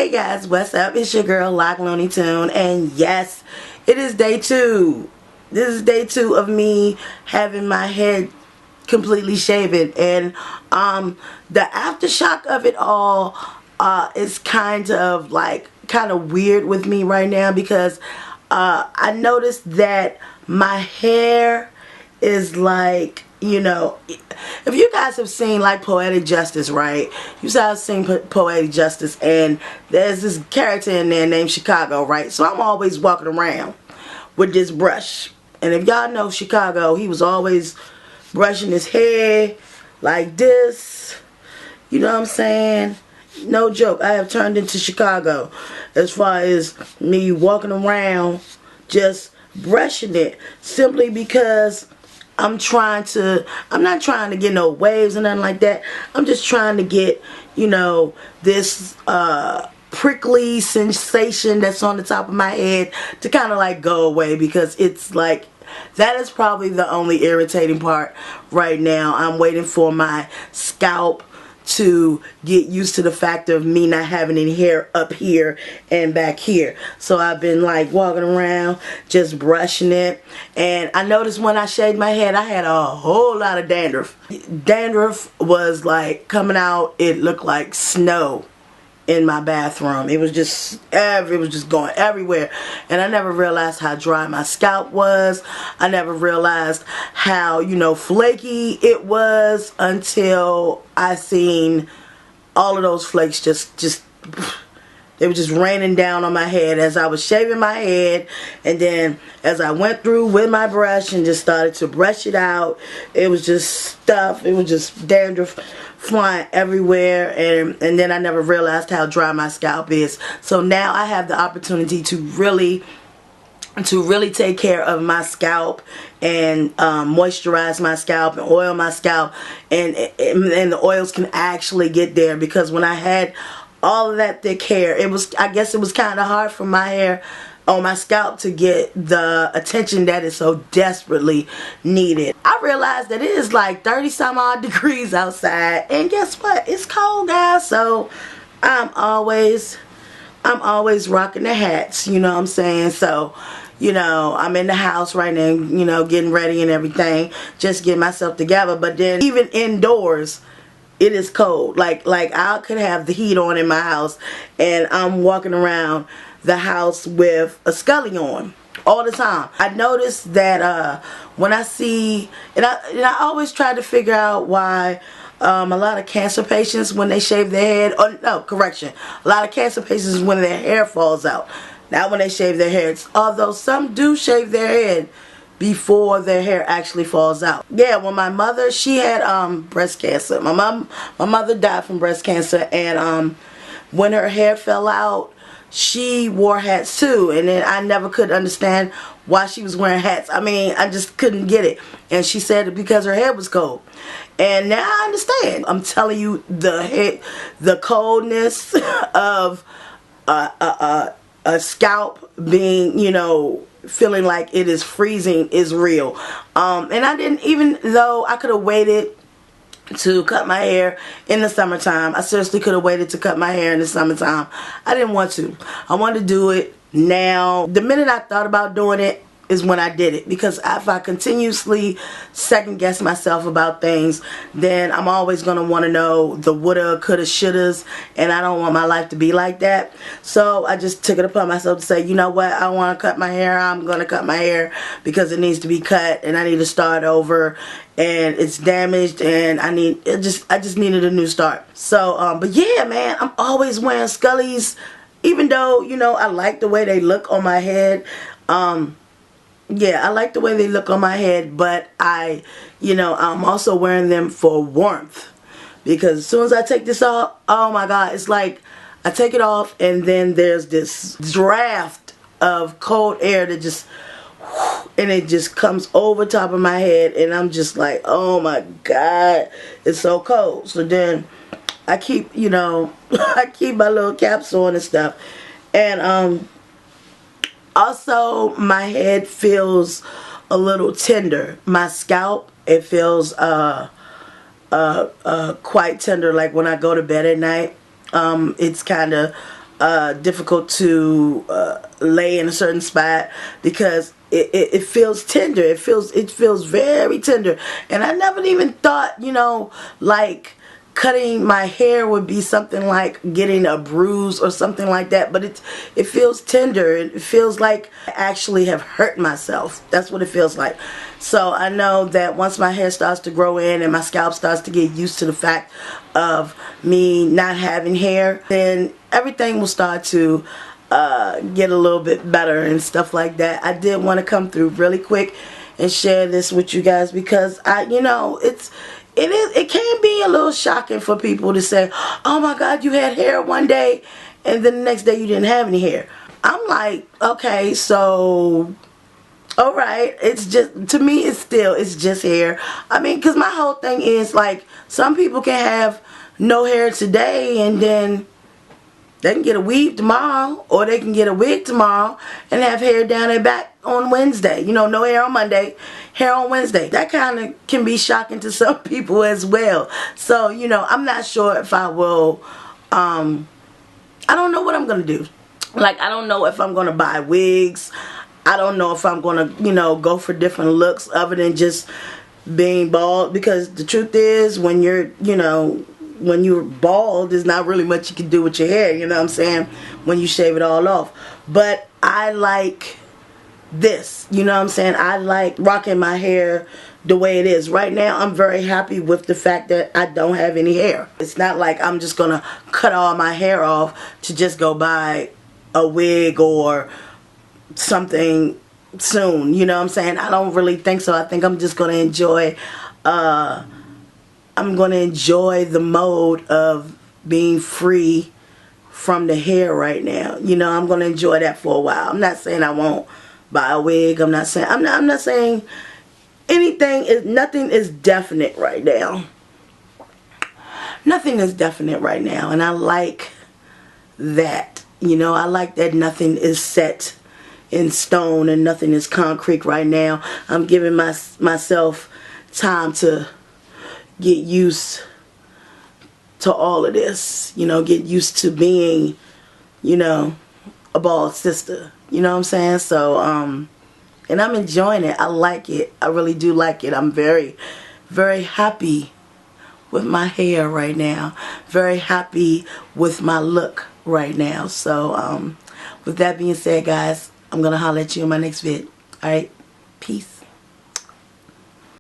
Hey guys, what's up? It's your girl Lock Looney Tune, and yes, it is day 2. This is day 2 of me having my head completely shaven, and the aftershock of it all is kind of weird with me right now because I noticed that my hair is like, you know, if you guys have seen like Poetic Justice, right? You guys have seen Poetic Justice, and there's this character in there named Chicago, right? So I'm always walking around with this brush, and if y'all know Chicago, he was always brushing his hair like this. You know what I'm saying? No joke, I have turned into Chicago as far as me walking around just brushing it, simply because I'm not trying to get no waves or nothing like that. I'm just trying to get, you know, this prickly sensation that's on the top of my head to kind of like go away, because it's like, that is probably the only irritating part right now. I'm waiting for my scalp to get used to the fact of me not having any hair up here and back here. So I've been like walking around just brushing it, and I noticed when I shaved my head I had a whole lot of dandruff. Dandruff was like coming out. It looked like snow in my bathroom. It was just going everywhere, and I never realized how dry my scalp was. I never realized how, you know, flaky it was until I seen all of those flakes just they were just raining down on my head as I was shaving my head. And then as I went through with my brush and just started to brush it out, it was just stuff. It was just dandruff flying everywhere, and then I never realized how dry my scalp is. So now I have the opportunity to really take care of my scalp and moisturize my scalp and oil my scalp, and the oils can actually get there, because when I had all of that thick hair, I guess it was kind of hard for my hair on my scalp to get the attention that is so desperately needed. I realized that it is like 30 some odd degrees outside, and guess what? It's cold, guys. So I'm always rocking the hats, you know what I'm saying? So, you know, I'm in the house right now, you know, getting ready and everything, just getting myself together. But then even indoors, it is cold. Like I could have the heat on in my house, and I'm walking around the house with a scully on all the time. I noticed that when I see, and I always try to figure out why a lot of cancer patients, when they shave their head, or no, correction, a lot of cancer patients, when their hair falls out, not when they shave their heads, although some do shave their head before their hair actually falls out. Yeah, when my mother, she had breast cancer. My mother died from breast cancer, and when her hair fell out, she wore hats too, and then I never could understand why she was wearing hats. I mean, I just couldn't get it. And she said it because her hair was cold. And now I understand. I'm telling you, the coldness of a scalp being, you know, feeling like it is freezing is real. And I didn't, even though I could have waited to cut my hair in the summertime. I seriously could have waited to cut my hair in the summertime. I didn't want to. I wanted to do it now. The minute I thought about doing it is when I did it, because if I continuously second guess myself about things, then I'm always going to want to know the woulda, coulda, shouldas, and I don't want my life to be like that. So I just took it upon myself to say, you know what, I want to cut my hair. I'm going to cut my hair because it needs to be cut, and I need to start over, and it's damaged, and I just needed a new start. So but yeah, man, I'm always wearing scullies, even though, you know, I like the way they look on my head. Yeah, I like the way they look on my head, but I'm also wearing them for warmth, because as soon as I take this off, oh my God, it's like I take it off and then there's this draft of cold air that just, and it just comes over top of my head, and I'm just like, oh my God, it's so cold. So then I keep, you know, I keep my little caps on and stuff, and also my head feels a little tender. My scalp, it feels quite tender. Like when I go to bed at night, it's kind of difficult to lay in a certain spot because it feels tender. It feels very tender, and I never even thought, you know, like cutting my hair would be something like getting a bruise or something like that, but it feels tender. It feels like I actually have hurt myself. That's what it feels like. So I know that once my hair starts to grow in and my scalp starts to get used to the fact of me not having hair, then everything will start to get a little bit better and stuff like that. I did want to come through really quick and share this with you guys because you know, it can be a little shocking for people to say, oh my God, you had hair one day and then the next day you didn't have any hair. I'm like, okay, so alright, it's just, to me it's just hair. I mean, because my whole thing is like, some people can have no hair today and then they can get a weave tomorrow, or they can get a wig tomorrow and have hair down their back on Wednesday. You know, no hair on Monday, hair on Wednesday. That kind of can be shocking to some people as well. So, you know, I'm not sure if I will, I don't know what I'm going to do. Like, I don't know if I'm going to buy wigs. I don't know if I'm going to, you know, go for different looks other than just being bald. Because the truth is, when you're, you know, when you're bald, there's not really much you can do with your hair, you know what I'm saying, when you shave it all off. But I like this, you know what I'm saying, I like rocking my hair the way it is. Right now, I'm very happy with the fact that I don't have any hair. It's not like I'm just gonna cut all my hair off to just go buy a wig or something soon, you know what I'm saying. I don't really think so. I think I'm just gonna enjoy the mode of being free from the hair right now. You know, I'm going to enjoy that for a while. I'm not saying I won't buy a wig. I'm not saying anything. Nothing is definite right now. Nothing is definite right now. And I like that. You know, I like that nothing is set in stone and nothing is concrete right now. I'm giving myself time to get used to all of this, you know, get used to being, you know, a bald sister, you know what I'm saying. So and I'm enjoying it. I like it. I really do like it. I'm very, very happy with my hair right now, very happy with my look right now. So with that being said, guys, I'm gonna holler at you in my next vid. All right, peace.